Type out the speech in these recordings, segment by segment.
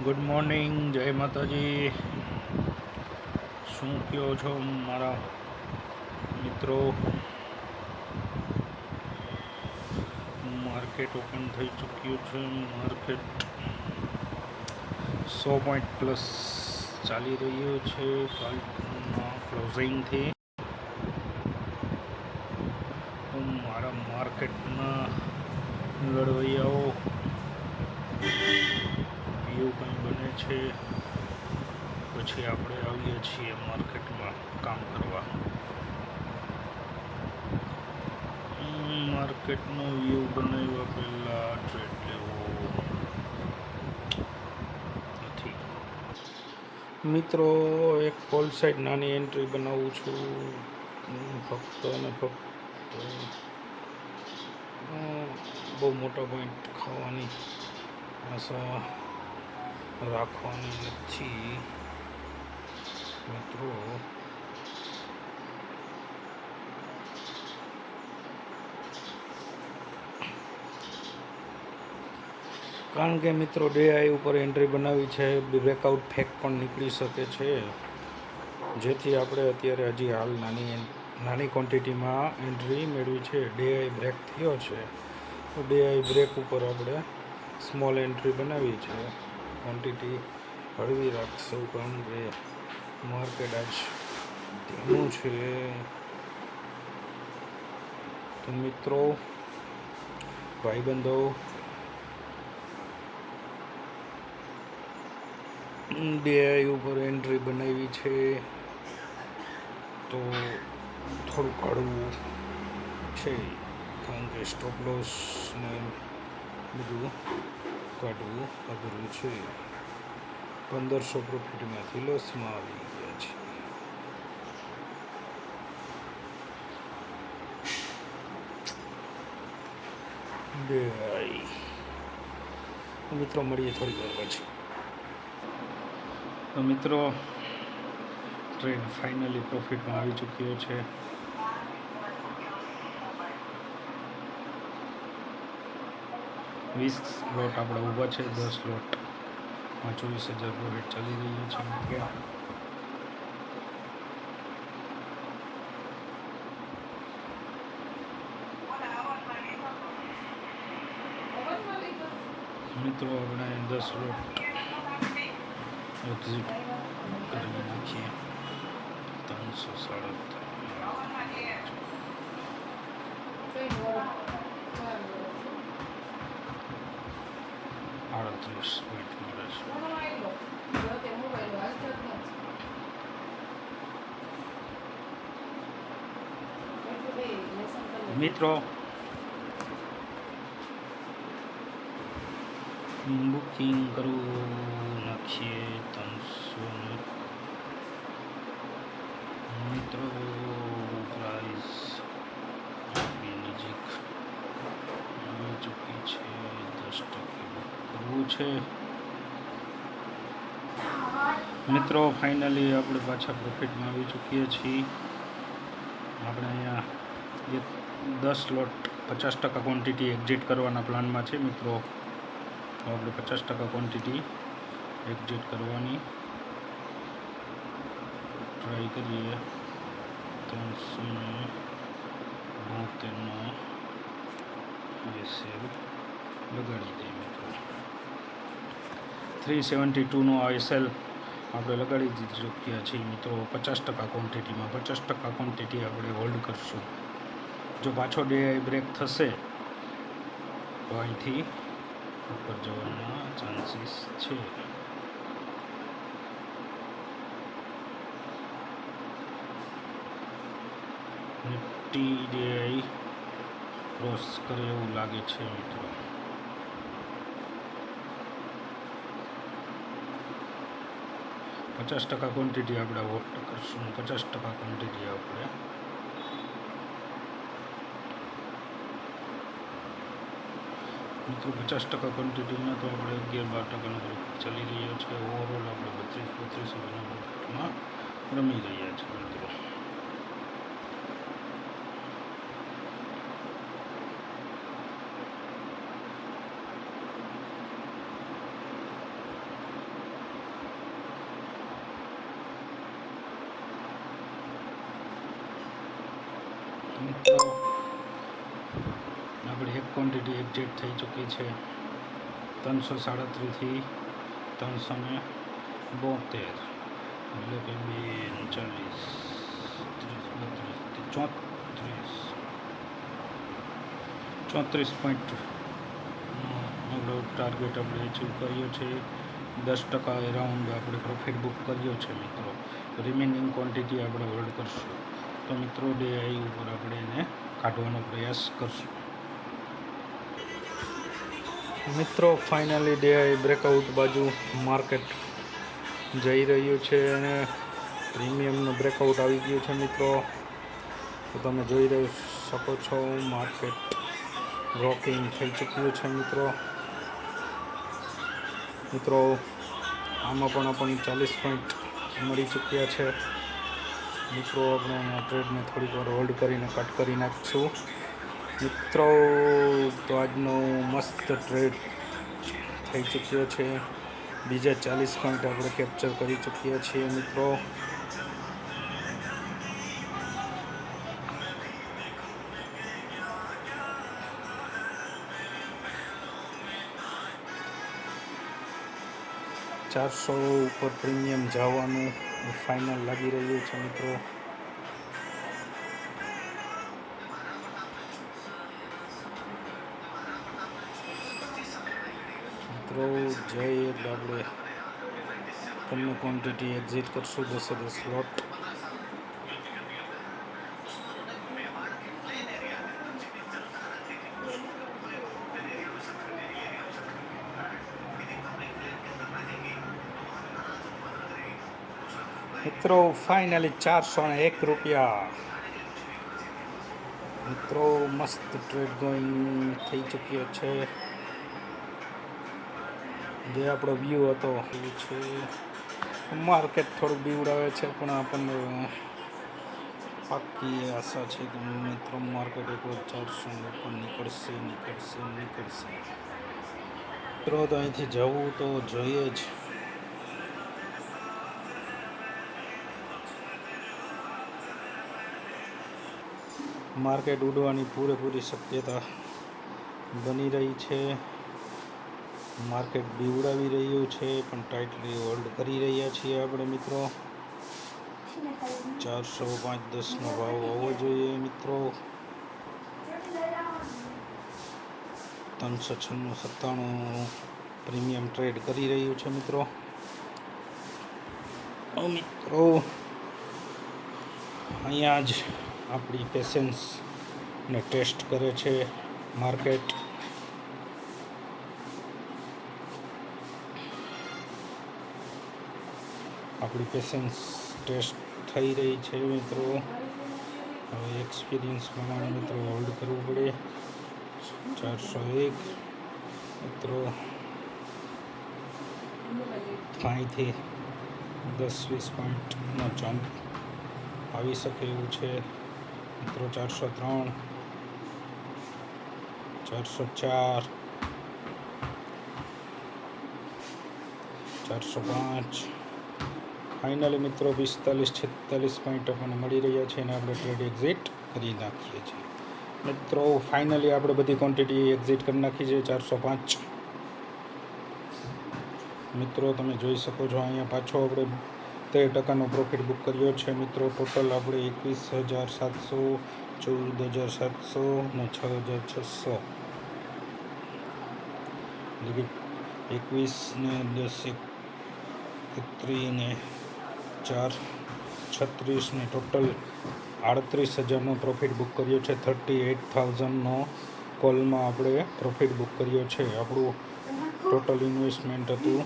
Good morning, જય માતાજી. શું કહો છો મારા મિત્રો? માર્કેટ ઓપન થઈ ચૂક્યું છે. માર્કેટ 100 પોઈન્ટ પ્લસ ચાલી રહ્યું છે કાલના ક્લોઝિંગથી. મારા માર્કેટના લડવૈયાઓ વ્યૂ કંઈ બને છે પછી આપણે આવીએ છીએ માર્કેટમાં કામ કરવા. માર્કેટનો વ્યૂ બનાવ્યા પહેલાં ટ્રેડ લેવો નથી. મિત્રો, એક કોલ સાઈડ નાની એન્ટ્રી બનાવું છું, ફક્ત અને ફક્ત બહુ મોટા પોઈન્ટ ખાવાની આશા રાખવાની નથી મિત્રો. કારણ કે મિત્રો ડે આઈ ઉપર એન્ટ્રી બનાવી છે, બ્રેકઆઉટ ફેક પણ નીકળી શકે છે, જેથી આપણે અત્યારે હજી હાલ નાની ક્વોન્ટિટીમાં એન્ટ્રી મેળવી છે. ડે આઈ બ્રેક થયો છે તો ડે આઈ બ્રેક ઉપર આપણે સ્મોલ એન્ટ્રી બનાવી છે. ક્વોન્ટિટી હળવી રાખશું કારણ કે માર્કેટ આજ ધીમું છે. તો મિત્રો, ભાઈબંધો, DI ઉપર એન્ટ્રી બનાવી છે તો થોડુંક હળવું છે, કારણ કે સ્ટોપ લોસ ને બધું કાઢવું અઘરું છે. 1500 પ્રોફિટમાંથી લોસમાં આવી ગયા છે. મિત્રો, મળીએ થોડી વાર પછી. તો મિત્રો, ટ્રેડ ફાઇનલી પ્રોફિટમાં આવી ચૂક્યો છે. વીસ લોટ આપણે ઊભા છે, 10 લોટમાં 24,000 પ્રોફિટ ચાલી રહ્યો છે મિત્રો. મિત્રો, આપણે 10 લોટ એક્ઝિટ કરી નાખીએ. 337 પોઈન્ટ મળે છે મિત્રો. બુકિંગ કરવું નાખીએ 300 મિત્રો. પ્રાઇસ નજીક આવી ચૂકી છે. 10% કરવું છે મિત્રો. ફાઇનલી આપણે પાછા પ્રોફિટમાં આવી ચૂકીએ છીએ. આપણે અહીંયા 10 લોટ 50% ક્વોન્ટિટી એક્ઝિટ કરવાના પ્લાનમાં છે મિત્રો. આપણે 50% ક્વોન્ટિટી એક્ઝિટ કરવાની ટ્રાય કરીએ. 372નો એસએલ લગાડી દઈએ મિત્રો. 372નો એસએલ આપણે લગાડી ચૂક્યા છીએ મિત્રો. 50% ક્વોન્ટિટીમાં 50% ક્વોન્ટિટી આપણે હોલ્ડ કરશું. જો પાછો ડે બ્રેક થશે તો અહીંથી ઉપર જવાના ચાન્સીસ છે. નિફ્ટી DI ક્રોસ કરે એવું લાગે છે મિત્રો. પચાસ ટકા ક્વોન્ટિટી આપણે હોલ્ડ કરશું. 50% ક્વોન્ટિટી આપણે મિત્રો 50% ક્વોન્ટિટીમાં તો આપણે 11-12% પ્રોફિટ ચાલી રહ્યો છે. ઓવરઓલ આપણે 32-32 પ્રોફિટમાં રમી રહ્યા છીએ મિત્રો. મિત્રો આપણે એક ક્વોન્ટિટી એક્ઝેક્ટ થઈ ચૂકી છે 337થી 372, એટલે કે 34 આપણો ટાર્ગેટ આપણે અચીવ કર્યો છે. 10% એરાઉન્ડ આપણે પ્રોફિટ બુક કર્યો છે મિત્રો. રિમેનિંગ ક્વોન્ટિટી આપણે હોલ્ડ કરશું. તો મિત્રો ડે આઈ ઉપર આપણે એને કાઢવાનો પ્રયાસ કરશું. મિત્રો ફાઇનલી ડે આઈ બ્રેકઆઉટ બાજુ માર્કેટ જઈ રહ્યું છે અને પ્રીમિયમનું બ્રેકઆઉટ આવી ગયું છે મિત્રો. તો તમે જોઈ શકો છો માર્કેટ રોકિંગ થઈ ચૂક્યું છે મિત્રો. આમાં પણ આપણને 40 પોઈન્ટ મળી ચૂક્યા છે મિત્રો. આપણે આ ટ્રેડને થોડીક વાર હોલ્ડ કરીને કટ કરી નાખીશું મિત્રો. તો આજનો મસ્ત ટ્રેડ થઈ ચૂક્યો છે. બીજા 40 પોઈન્ટ આપણે કેપ્ચર કરી ચૂક્યા છીએ મિત્રો. $400 ઉપર પ્રીમિયમ જવાનું ફાઇનલ લાગી રહ્યું છે મિત્રો. જઈએ એટલે આપણે તમને ક્વોન્ટિટી એક્ઝિટ કરશું 10 લોટ. મિત્રો ફાઇનલી 401 રૂપિયા. મિત્રો મસ્ત ટ્રેડ ગોઈંગ થઈ ચૂક્યો છે. જે આપણો વ્યૂ હતો એ છે. માર્કેટ થોડું બીવડાવે છે પણ આપણને પાક્કી આશા છે કે મિત્રો માર્કેટ એકવાર 400 ઉપર નીકળશે. મિત્રો તો અહીંથી જવું તો જોઈએ જ. માર્કેટ ઉડવાની પૂરેપૂરી શક્યતા બની રહી છે. માર્કેટ બીવડાવી રહ્યું છે પણ ટાઇટલી હોલ્ડ કરી રહ્યા છીએ આપણે મિત્રો. 405.10 ભાવ આવવો જોઈએ મિત્રો. 396.97 પ્રીમિયમ ટ્રેડ કરી રહ્યું છે મિત્રો. અહીંયા જ આપણી પેશન્સને ટેસ્ટ કરે છે માર્કેટ. આપણી પેશન્સ ટેસ્ટ થઈ રહી છે મિત્રો. હવે એક્સપિરિયન્સ પ્રમાણે મિત્રો હોલ્ડ કરવું પડે. 401 મિત્રો અહીંથી 10-20 પોઈન્ટનો જમ્પ આવી શકે એવું છે મિત્રો. 403, 404, 405. ફાઇનલી મિત્રો 45-46 પોઈન્ટ આપણને મળી રહ્યા છે અને આપણે ટ્રેડ એક્ઝિટ કરી નાખીએ છીએ મિત્રો. ફાઇનલી આપણે બધી ક્વોન્ટિટી એક્ઝિટ કરી નાખી છે 405. મિત્રો તમે જોઈ શકો છો અહીંયા પાછો આપણે 13% પ્રોફિટ બુક કર્યો છે મિત્રો. ટોટલ આપણે 21,700, 14,700 ને 6,600, એટલે કે 21 ને 10 31 ને 4 36 ને ટોટલ 38,000નો પ્રોફિટ બુક કર્યો છે. 38,000નો કોલમાં આપણે પ્રોફિટ બુક કર્યો છે. આપણું ટોટલ ઇન્વેસ્ટમેન્ટ હતું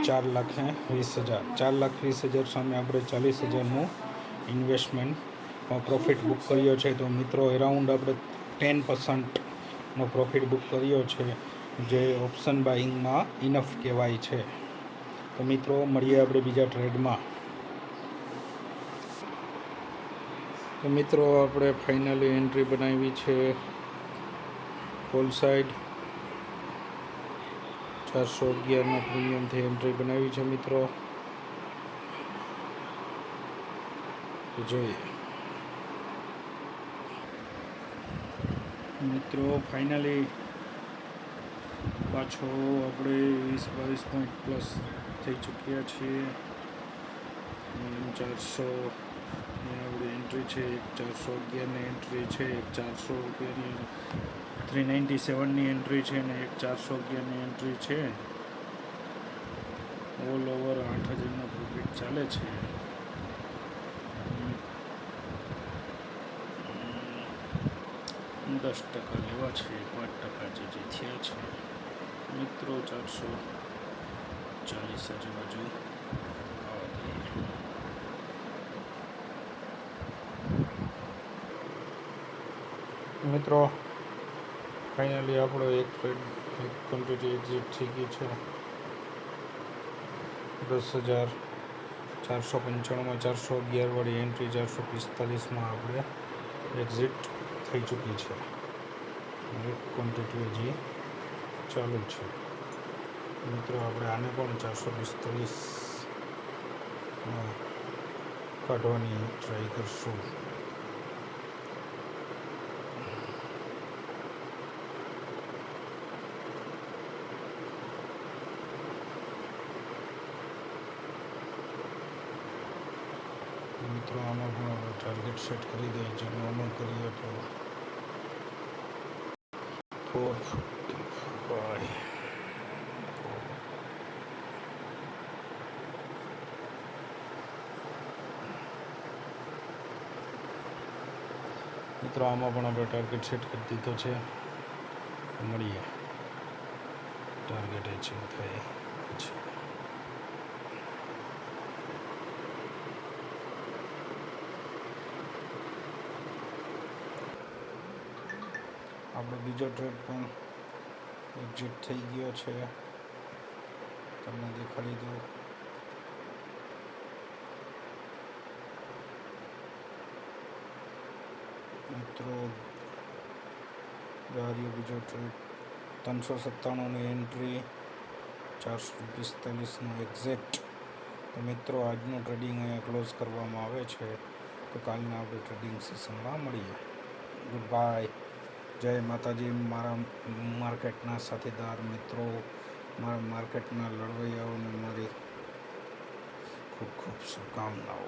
4,20,000. 4,20,000 સામે આપણે 40,000નું ઇન્વેસ્ટમેન્ટ પ્રોફિટ બુક કર્યો છે. તો મિત્રો એરાઉન્ડ આપણે 10%નો પ્રોફિટ બુક કર્યો છે, જે ઓપ્શન બાઇંગમાં ઇનફ કહેવાય છે. તો મિત્રો મળીએ આપણે બીજા ટ્રેડમાં. તો મિત્રો આપણે ફાઇનલી એન્ટ્રી બનાવી છે કોલ સાઇડ. 411ના પ્રીમિયમથી એન્ટ્રી બનાવી છે મિત્રો. તો જોઈએ મિત્રો ફાઇનલી પાછો આપણે 20-22 પોઈન્ટ પ્લસ થઈ ચૂક્યા છીએ. 400 આપણી એન્ટ્રી છે, 1,411ની એન્ટ્રી છે, 400 રૂપિયાની 397ની એન્ટ્રી છે ને 1,411ની એન્ટ્રી છે. ઓલ ઓવર 8,000નો પ્રોફિટ ચાલે છે. 10% લેવા છે, 5% જે થયા છે મિત્રો. 440 આજુબાજુ આવવા દઈએ. મિત્રો ફાઇનલી આપણો એક ક્વોન્ટિટી એક્ઝિટ થઈ ગઈ છે. 10,495માં 411 વાળી એન્ટ્રી 445માં આપણે એક્ઝિટ થઈ ચૂકી છે. એક ક્વોન્ટિટી હજી ચાલુ છે મિત્રો. આપણે આને પણ 445 કાઢવાની ટ્રાય કરશું. મિત્રો આમાં પણ આપણે ટાર્ગેટ સેટ કરી દઈએ. જેનું અમલ કરીએ તો 455. મિત્રો આમાં પણ આપણે ટાર્ગેટ સેટ કરી દીધો છે. મળીએ ટાર્ગેટ અચીવ થાય પછી. આપણો બીજો ટ્રેડ પણ એક્ઝિટ થઈ ગયો છે. તમને દેખાડી દઉં. મિત્રો બીજો ટ્રેડ 397ની એન્ટ્રી 445નું એક્ઝિટ. તો મિત્રો આજનું ટ્રેડિંગ અહીંયા ક્લોઝ કરવામાં આવે છે. તો કાલના આપણે ટ્રેડિંગ સેશનમાં મળીએ. Good bye. જય માતાજી. મારા માર્કેટના સાથીદાર મિત્રો, મારા માર્કેટના લડવૈયાઓને મારી ખૂબ ખૂબ શુભકામનાઓ.